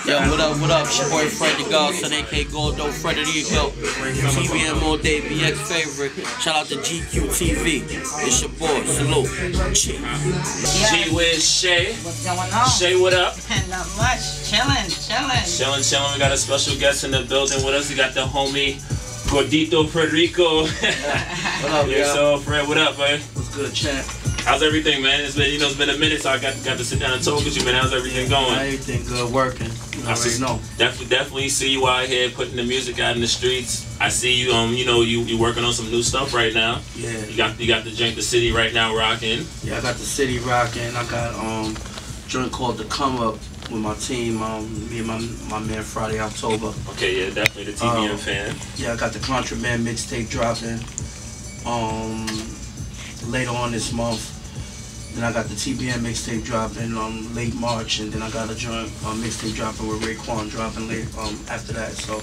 what up? It's your boy Fred the Godson, aka Goldo Frederico. TVM all day, BX favorite. Shout out to GQ TV. It's your boy, salute. G with Shay. What's going on? Shay, what up? Not much. Chilling. We got a special guest in the building with us. We got the homie Gordito Frederico. What up, yeah, so Fred, what up, man? What's good, champ? How's everything, man? It's been, it's been a minute, so I got to sit down and talk with you, man. How's everything going? Everything good, working. I already know. Definitely see you out here putting the music out in the streets. I see you, you working on some new stuff right now. Yeah. You got the joint, The City right now rocking. Yeah, I got The City rocking. I got a joint called The Come Up with my team, me and my man Friday October. Okay, yeah, definitely the TVM fan. Yeah, I got the Contraband mixtape dropping later on this month. Then I got the TBN mixtape dropping late March, and then I got a joint mixtape dropping with Raekwon dropping late after that. So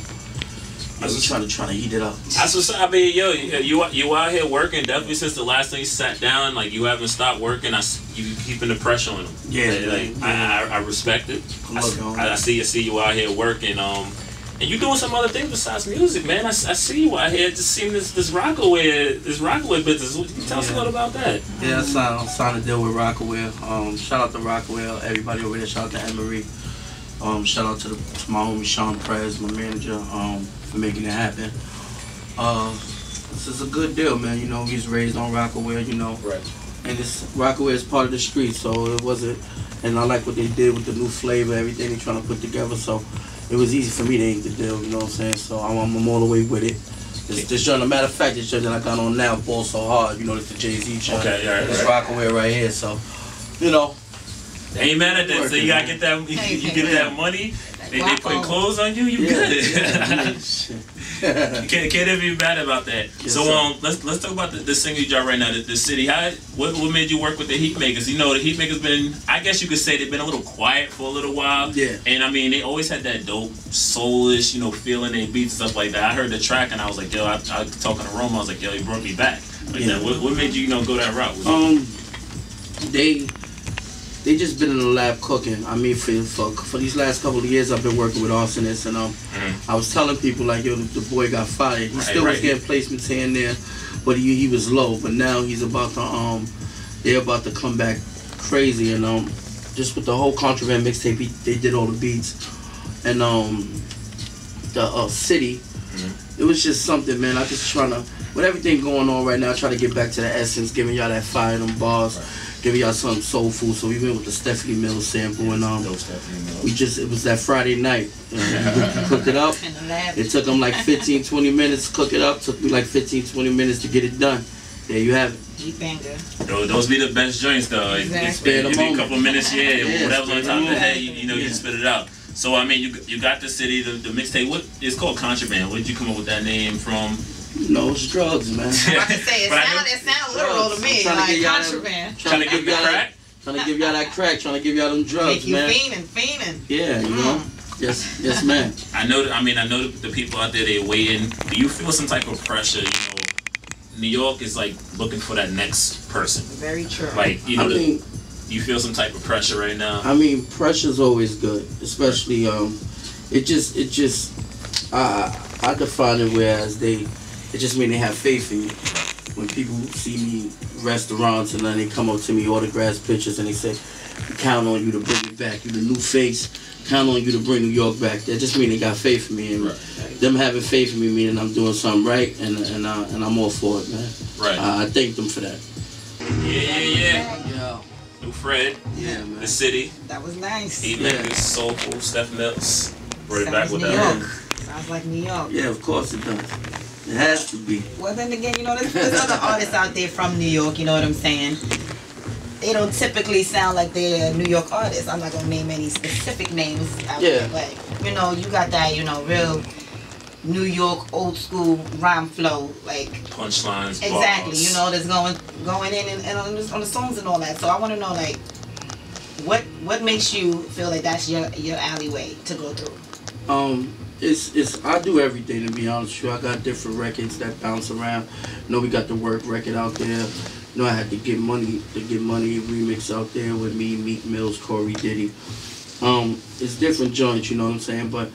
I was trying to heat it up. That's what's up. I mean, yo, you out here working definitely since the last time you sat down. Like, you haven't stopped working. You keeping the pressure on them. Yeah, I respect it. I see you out here working. And you doing some other things besides music, man. I see you out here just seeing this Rockawear business. Can you tell us a little about that? Yeah, I signed a deal with Rockawear. Shout out to Rockawear, everybody over there. Shout out to Anne-Marie. Shout out to my homie Sean Prez, my manager, for making it happen. This is a good deal, man. You know, he's raised on Rockawear, you know. Right. And Rockawear is part of the street, so it wasn't. And I like what they did with the new flavor, everything they're trying to put together. So it was easy for me to ink the deal, you know what I'm saying? So I'm all the way with it. This joint, a matter of fact, this joint that I got on now, Ball So Hard, you know, it's the Jay-Z joint. Okay, yeah, It's Rockawear right here, so, you know. They ain't mad at that, so you gotta get that, you get that money, they put clothes on you, you good. You can't ever be mad about that. Yes, so let's talk about the single you dropped right now, the City. What made you work with the Heatmakers? You know, the Heatmakers been, I guess you could say they've been a little quiet for a little while. Yeah. And I mean, they always had that dope, soulish, you know, feeling they beats and stuff like that. I heard the track and I was like, yo, I was talking to Roma, I was like, yo, he brought me back. Like that. What made you, go that route? They just been in the lab cooking. I mean, for these last couple of years, I've been working with arsonists, and I was telling people like, yo, the boy got fired. He still was getting placements here and there, but he was low. But now he's about to they're about to come back crazy, and just with the whole Contraband mixtape, they did all the beats, and the City. It was just something, man. I just trying to, with everything going on right now, try to get back to the essence, giving y'all that fire, them bars. Giving y'all some soul food, so we went with the Stephanie Mills sample, and it was that Friday night. We cooked it up. It took them like 15-20 minutes to cook it up. Took me like 15-20 minutes to get it done. There you have it. Those be the best joints, though. Exactly. It be a couple minutes, whatever's on top of the head, you spit it out. So I mean, you got The City, the mixtape. What it's called Contraband. Where did you come up with that name from? No, it's drugs, man. I was about to say, it sounds literal to me, like Contraband. Trying to give you crack? Trying to give y'all that crack, trying to give y'all them drugs, man. Make you fiending. Yeah, you know. Yes, man. I know the people out there, they're waiting. Do you feel some type of pressure? You know, New York is like looking for that next person. Very true. Like, do you feel some type of pressure right now? I mean, pressure's always good, especially I define it whereas it just mean they have faith in you. When people see me restaurants and then they come up to me, autographs, pictures, and they say, we count on you to bring it back. You the new face. Count on you to bring New York back. That just mean they got faith in me. And them having faith in me meaning I'm doing something right, and I'm all for it, man. Right. I thank them for that. Yeah. New Fred. Yeah, man. The City. That was nice. Heatmakers, Soulful, Steph Mills. Brought it back with New that. York. Sounds like New York. Yeah, of course it does. It has to be. Well, then again, there's other artists out there from New York, you know what I'm saying? They don't typically sound like they're New York artists. I'm not going to name any specific names out there, but, you got that, real New York old school rhyme flow, like punchlines, exactly, bars. That's going in and on the songs and all that. So I want to know, like, what makes you feel like that's your alleyway to go through? I do everything, to be honest with you. I got different records that bounce around. We got the Work record out there. I had to Get Money remix out there with me, Meek Mills, Corey Diddy. It's different joints, you know what I'm saying? But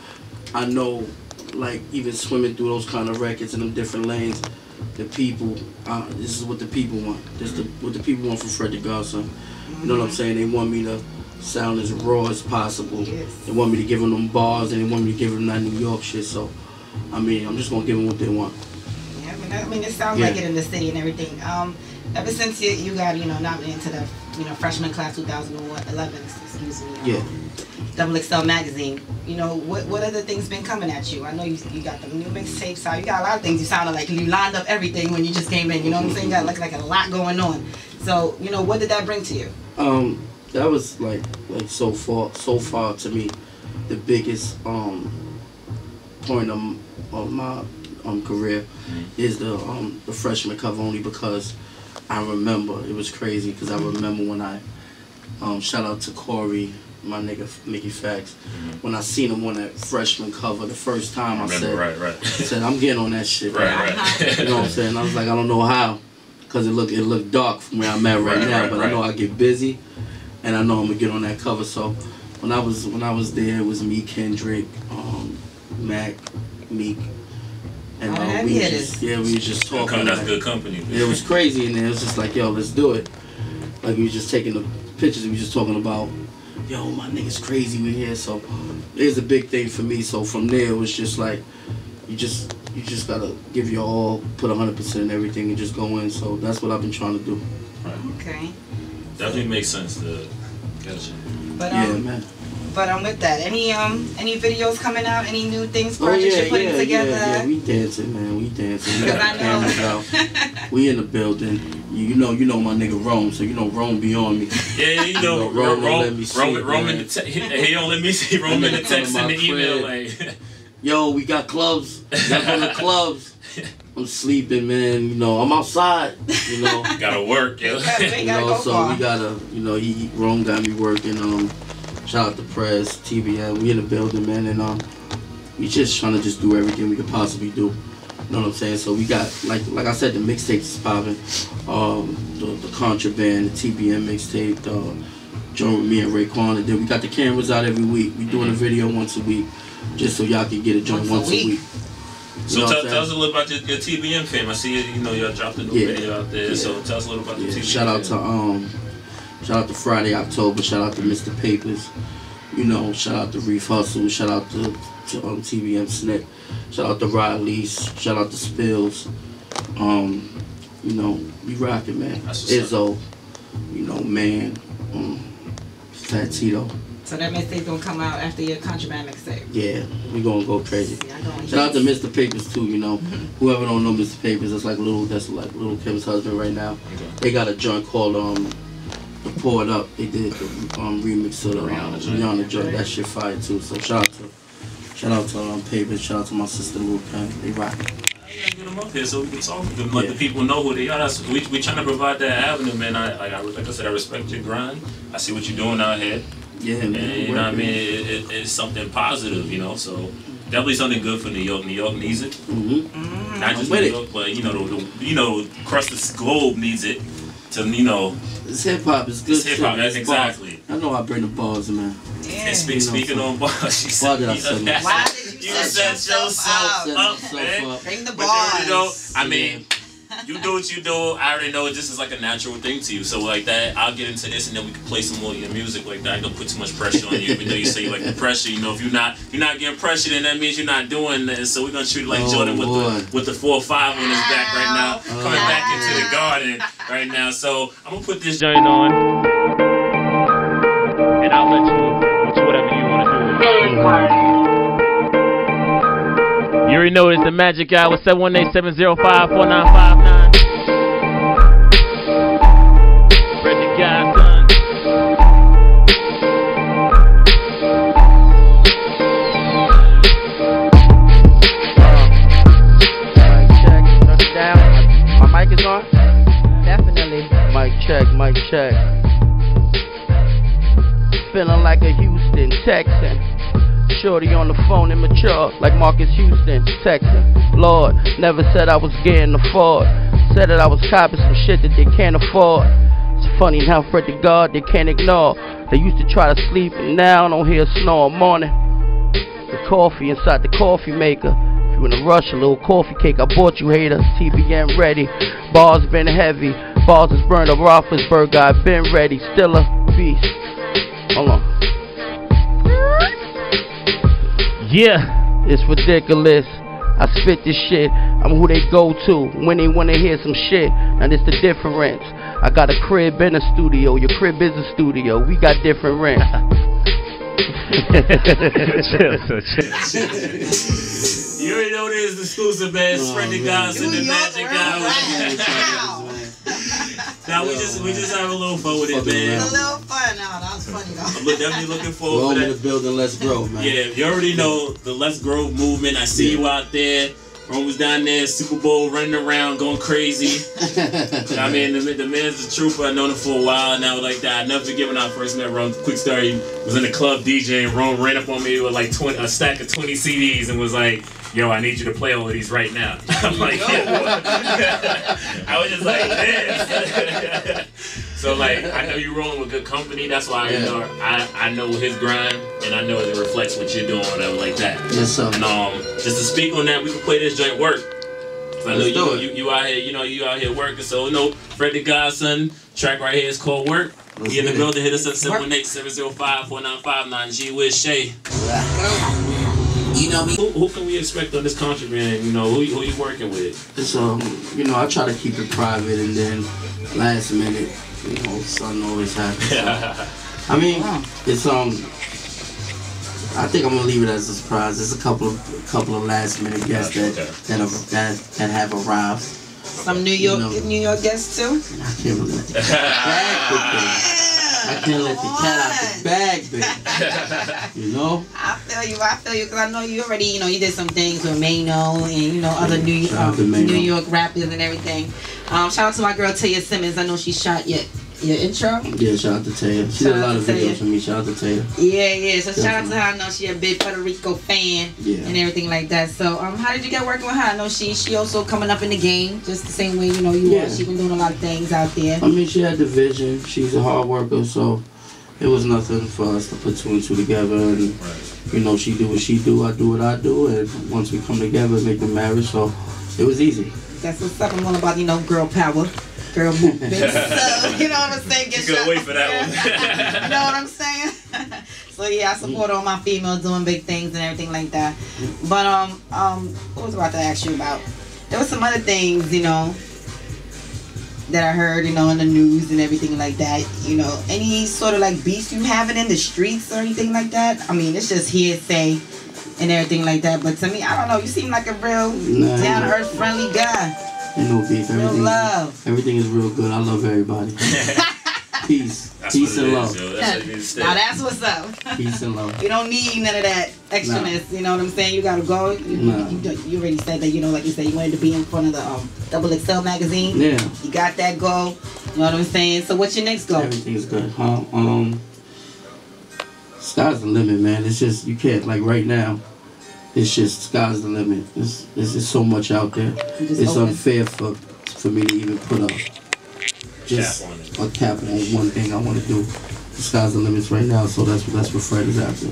I know, like, even swimming through those kind of records in them different lanes, the people, this is what the people want. This is what the people want from Freddie Godson. You know what I'm saying? They want me to sound as raw as possible. They want me to give them bars, and they want me to give them that New York shit. So, I mean, I'm just gonna give them what they want. Yeah, I mean, it sounds like it in the city and everything. Ever since you got, you know, nominated into the, you know, freshman class 2011, excuse me. XXL magazine. You know, what other things been coming at you? I know you got the new mixtapes out. You got a lot of things. You sounded like you lined up everything when you just came in. You know what I'm saying? You got like a lot going on. So, you know, what did that bring to you? That was like so far to me, the biggest point of my career is the freshman cover, only because I remember it was crazy, because I remember when I shout out to Corey, my nigga Mickey Fax, when I seen him on that freshman cover the first time. I said I'm getting on that shit. You know what I'm saying? I was like, I don't know how, because it looked dark from where I'm at right now, but I know I get busy, and I know I'm gonna get on that cover. So when I was there, it was me, Kendrick, Mac, Meek, and we was just talking. That's good company. It was crazy, and it was just like, yo, let's do it. Like, we was just taking the pictures, we was just talking about, yo, my nigga's crazy, we here. So it was a big thing for me. So from there, it was just like, you just gotta give your all, put 100% in everything, and just go in. So that's what I've been trying to do. Okay. Definitely makes sense to But yeah, man. But with that, any videos coming out? Any new things, projects you're putting together? Yeah, we dancing, man. We dancing. We got the cameras out. We in the building. You know my nigga Rome, so you know Rome be on me. Yeah, you know Rome in the text. He don't let me see Rome in the text and the email. Like, yo, we got clubs. We got going to clubs. I'm sleeping, man. You know, I'm outside. You know, gotta work, yo. You know, so we gotta. You know, Rome got me working. Shout out to Press, TBM. We in the building, man, and we just trying to just do everything we could possibly do. You know what I'm saying? So we got, like I said, the mixtapes is popping. The Contraband, the TBM mixtape, joint with me and Raekwon, and then we got the cameras out every week. We doing a video once a week, just so y'all can get a joint once a week. So tell us a little about your TBM fame. I see y'all dropped a new video out there. Yeah. So tell us a little about the TBM. Shout out to Friday October. Shout out to Mr. Papers. You know, shout out to Reef Hustle. Shout out to TBM Snip. Shout out to Rod Lease. Shout out to Spills. You know, we rocking, man. Izzo. You know, man. Fat Tito. So that mixtape gonna come out after your Contraband mixtape? Yeah, we gonna go crazy. Shout out to Mr. Papers too, you know. Whoever don't know Mr. Papers, that's like Little Kim's husband right now. They got a joint called The Pour It Up. They did the remix of the Rihanna joint. That shit fire too. So shout out to Papers, shout out to my sister Luke. They rock. Get them up here so we can talk to them. Let the people know who they are. We trying to provide that avenue, man. Like I said, I respect your grind. I see what you're doing out here. Yeah, man. And, you know what I mean? It's something positive, you know. So definitely something good for New York. New York needs it. Not just New York, but you know, across the globe needs it. To it's hip hop. It's good. It's hip hop. That's exactly. I know I bring the balls, man. Yeah. And speaking on bars, why did you set yourself up, man? Bring the bars. I mean, you do what you do. I already know this is like a natural thing to you. So like that, I'll get into this, and then we can play some more of your music like that. I don't put too much pressure on you, even though you say you like the pressure. You know, if you're not getting pressure, then that means you're not doing this. So we're gonna treat it like Jordan with the 4 or 5 on his back right now, coming back into the Garden right now. So I'm gonna put this joint on, and I'll let you do whatever you want to do. You already know it's the Magic Hour, 718-705-4959. Freddie Godson. Mic check, turn it down. My mic is on? Definitely. Mic check. Feeling like a Houston Texan. Shorty on the phone immature, like Marcus Houston, Texan. Lord, never said I was getting afford. Said that I was copping some shit that they can't afford. It's funny how Freddie God they can't ignore. They used to try to sleep, and now I don't hear a snore all morning. The coffee inside the coffee maker. If you in a rush, a little coffee cake I bought you, haters. TBN ready. Bars been heavy. Bars is burned up. Roethlisberger, I've been ready. Still a beast. Hold on. Yeah, it's ridiculous. I spit this shit. I'm who they go to when they wanna hear some shit. Now this the difference. I got a crib and a studio. Your crib is a studio. We got different rent. You already know this is exclusive, man. Spread the Godson, the magic guy. Now we just have a little fun with it, man. A little fun. No, that was funny though. I'm definitely looking forward to that. We're in the building, let's grow, man. Yeah, you already know the Let's Grow movement. I see you out there. Ron was down there, Super Bowl, running around, going crazy. I mean, the man's the trooper. I've known him for a while now, like that. I never forget when I first met Ron. Quick story, was in the club DJing. Ron ran up on me with like a stack of 20 CDs and was like, yo, I need you to play all of these right now. I'm like, yeah, what? I was just like, this. So like, I know you're rolling with good company. That's why I know his grind, and I know it reflects what you're doing, whatever like that. Yes, sir. And just to speak on that, we can play this joint work. I know you out here, you out here working. So Fred the Godson track right here is called Work. We in the building. Hit us at 718-705-4959. With CHAE. You know me. Who can we expect on this country, man? You know who you working with? It's I try to keep it private, and then last minute, something always happens. I mean, it's I think I'm gonna leave it as a surprise. There's a couple of last minute guests that have arrived. Some New York guests too. I can't really let the cat out the bag, baby. I feel you, because I know you already, you did some things with Mano and other New York rappers and everything. Shout out to my girl Taya Simmons. I know she shot your intro. Yeah, shout out to Taya. She did a lot of videos for me. Shout out to Taya. Yeah. So shout out to her. I know she a big Puerto Rico fan and everything like that. So how did you get working with her? I know she also coming up in the game just the same way you are. She been doing a lot of things out there. I mean, she had the vision. She's a hard worker, so it was nothing for us to put two and two together. And she do what she do, I do what I do, and once we come together, make the marriage. So it was easy. That's what's up. I'm all about girl power. Girl movement. So, you know what I'm saying? You can wait for that one. You know what I'm saying? So yeah, I support all my females doing big things and everything like that. But what was I about to ask you about? There was some other things, that I heard, in the news and everything like that. Any sort of like beefs you having in the streets or anything like that? I mean, it's just hearsay and everything like that. But to me, I don't know. You seem like a real down to earth, friendly guy. Ain't no beef. Everything is real good. I love everybody. Peace. Peace and love. Now that's what's up. Peace and love. You don't need none of that extraness. You know what I'm saying? You gotta go. You already said that, like you said, you wanted to be in front of the XXL magazine. Yeah. You got that goal. You know what I'm saying? So what's your next goal? Everything's good. Sky's the limit, man. It's just, you can't, like right now, it's just sky's the limit. There's just so much out there. It's unfair for me to even put up just a cap on one thing I want to do. The sky's the limits right now, so that's what Fred is after.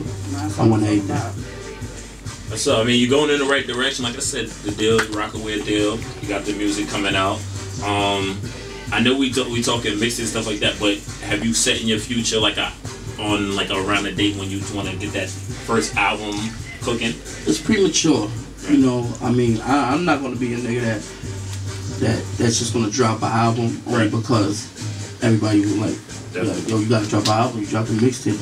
I want everything. So I mean, you're going in the right direction. Like I said, the deal, Rockawear deal. You got the music coming out. I know we talking mixes and stuff like that, but have you set in your future around the date when you want to get that first album cooking? It's premature, I mean, I'm not gonna be a nigga that's just gonna drop an album only because everybody was like, yo, you gotta drop an album, you drop a mixtape.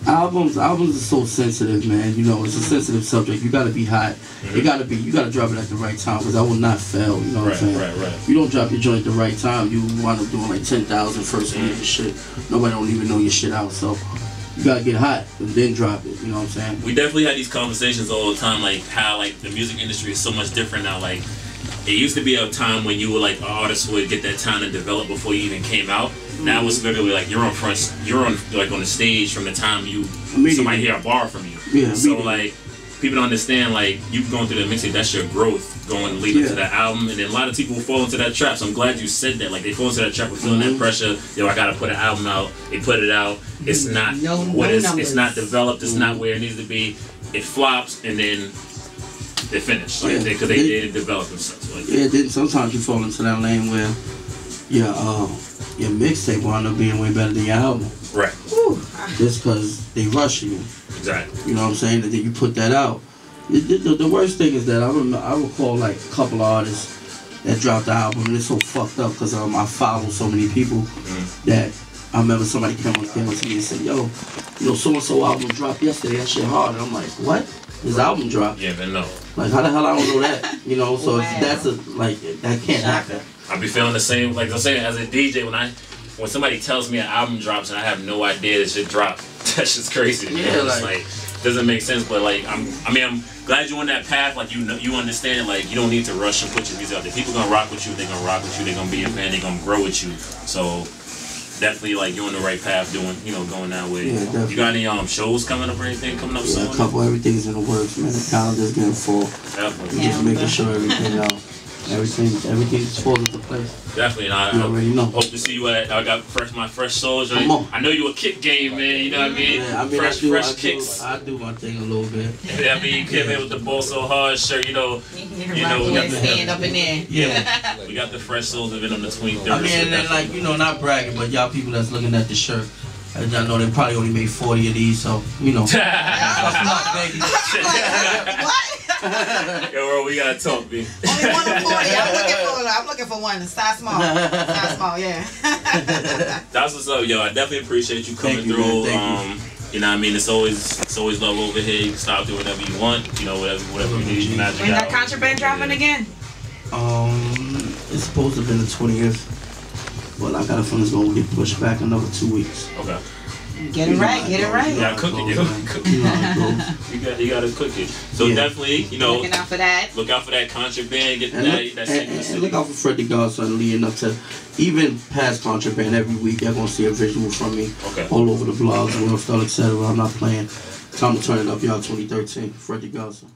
Albums are so sensitive, man. It's a sensitive subject. You gotta be hot. You gotta drop it at the right time, because I will not fail. You know what I'm saying? Right. If you don't drop your joint at the right time, you wind up doing like 10,000 first week of shit. Nobody don't even know your shit out. So you gotta get hot and then drop it. You know what I'm saying? We definitely had these conversations all the time, like how the music industry is so much different now. Like it used to be a time when you were like an artist would get that time to develop before you even came out. Now it's literally like you're on the stage from the time somebody hear a bar from you. Yeah. So like people don't understand, like you going through the mixtape, that's your growth going leading to that album, and then a lot of people fall into that trap. So I'm glad you said that. Like they fall into that trap of feeling that pressure. Yo, I gotta put an album out. They put it out, it's not it's not developed. It's not where it needs to be. It flops and then they're finished. Like because they didn't develop themselves. Like then sometimes you fall into that lane where your mixtape will end up being way better than your album. Right. Just because they rush you. Exactly. You know what I'm saying? That you put that out. The worst thing is that I recall like a couple of artists that dropped the album, and it's so fucked up because I follow so many people that I remember somebody came up to me and said, yo, so-and-so album dropped yesterday, that shit hard. And I'm like, what? His album dropped? Yeah, man, no. Like, how the hell I don't know that? You know, so that's that can't happen. I be feeling the same, like I'm saying, as a DJ, when somebody tells me an album drops and I have no idea that shit dropped, that shit's crazy. Yeah, like doesn't make sense, but like I'm glad you're on that path. Like you understand, like you don't need to rush and put your music out there. People gonna rock with you. They gonna rock with you. They gonna be a fan. They gonna grow with you. So definitely, like you're on the right path, going that way. Yeah, definitely. You got any shows coming up or anything coming up soon? A couple. Everything's in the works, man. The calendar's getting full. Definitely. Just making sure everything's falls into place. Definitely, and you already know. Hope to see you at. I got my fresh souls. Right? I know you a kick game, man. You know what I mean? Yeah, fresh kicks. I do my thing a little bit. Yeah, I mean, you came in with the ball so hard shirt. We got the stand up in there. Yeah, we got the fresh souls of it on the 23rd. I mean, and then like not bragging, but y'all people that's looking at the shirt. I know they probably only made 40 of these, so What? Yo, bro, we gotta talk, B. Only 1 of 40. I'm looking for one. Size small. Size small, yeah. That's what's up, yo. I definitely appreciate you coming through. You know what I mean? It's always love over here. You can stop doing whatever you want. Whatever you need. When that contraband dropping again? It's supposed to have been the 20th. Well, I got a feeling it's going to get pushed back another 2 weeks. Okay. Get it right. You gotta cook it. You gotta cook it. So definitely, looking out for that. Look out for that contraband. Get and look out for Freddie Godson leading up to even past contraband. Every week you're gonna see a visual from me. All over the blogs, WorldStyle, etc. I'm not playing. Time to turn it up, y'all. 2013, Freddie Godson.